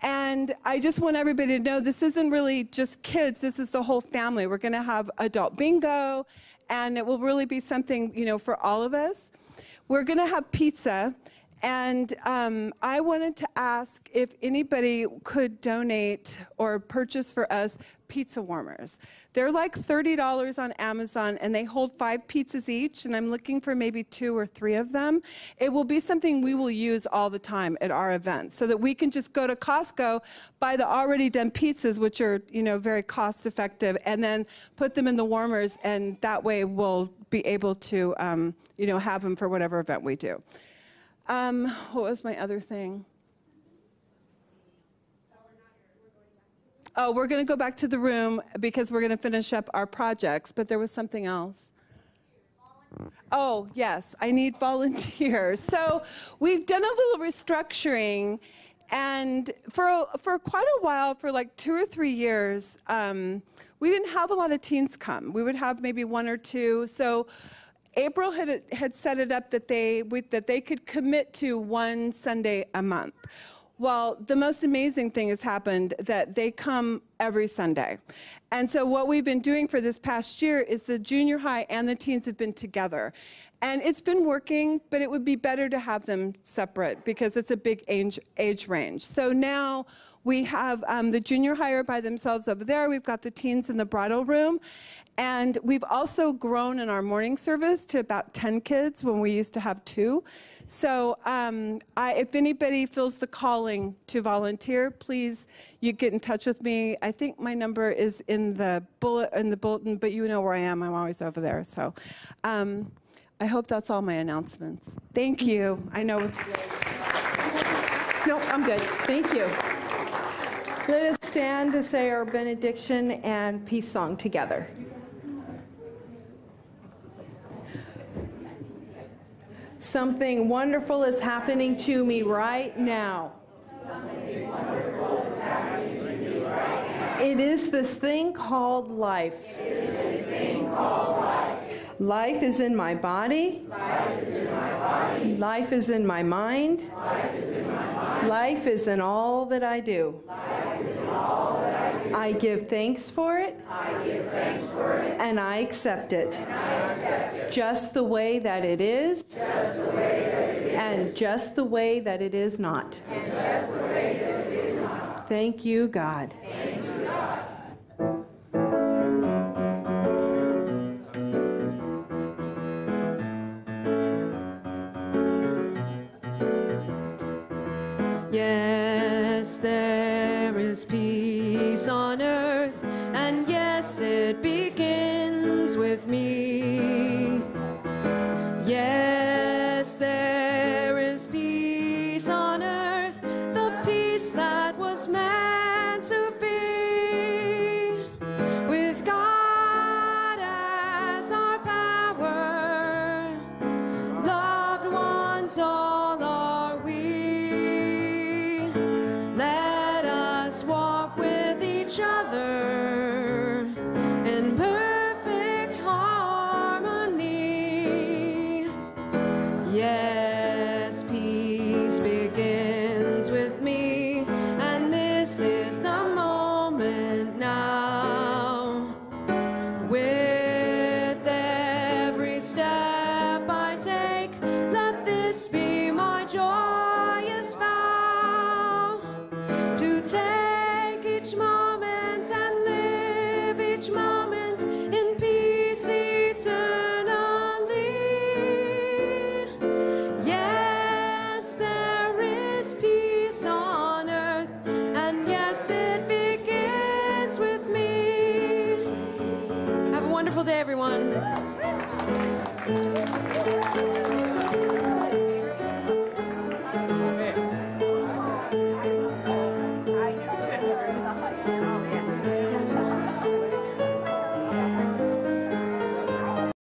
And I just want everybody to know this isn't really just kids. This is the whole family. We're going to have adult bingo, and it will really be something, for all of us. We're going to have pizza. And I wanted to ask if anybody could donate or purchase for us pizza warmers. They're like $30 on Amazon, and they hold 5 pizzas each, and I'm looking for maybe 2 or 3 of them. It will be something we will use all the time at our events, so that we can just go to Costco, buy the already done pizzas, which are, very cost effective, and then put them in the warmers, and that way we'll be able to, have them for whatever event we do. What was my other thing? Oh, we're going to go back to the room because we're going to finish up our projects, but there was something else. Oh, yes, I need volunteers. So we've done a little restructuring, and for quite a while, for like 2 or 3 years, we didn't have a lot of teens come. We would have maybe 1 or 2. So April had set it up that they could commit to 1 Sunday a month. Well, the most amazing thing has happened, that they come every Sunday. And so what we've been doing for this past year is the junior high and the teens have been together. And it's been working, but it would be better to have them separate because it's a big age range. So now we have the junior high by themselves over there. We've got the teens in the bridal room. And we've also grown in our morning service to about 10 kids when we used to have 2. So if anybody feels the calling to volunteer, please, you get in touch with me. I think my number is in the bulletin, but you know where I am. I'm always over there. So I hope that's all my announcements. Thank you. I know it's late. No, I'm good. Thank you. Let us stand to say our benediction and peace song together. Something wonderful is happening to me right now. Something wonderful is happening to me right now. It is this thing called life. It is this thing called life. Life is in my body. Life is in my body. Life is in my mind. Life is in my mind. Life is in all that I do. Life is in all that I do. I give thanks for it. I give thanks for it. And I accept it. And I accept it. Just the way that it is. Just the way that it is. And just the way that it is not. And just the way that it is not. Thank you, God. Thank you, God. Yes, there is peace on earth, and yes, it begins with me. Yes, there is peace on earth, the peace that was meant to be. With God as our power, loved ones all are we. Let us walk with each other in perfect harmony. Yes, peace begins with me, and this is the moment now. With every step I take, let this be my joyous vow, to take each moment and live each moment in peace eternally. Yes, there is peace on earth, and yes, it begins with me. Have a wonderful day, everyone.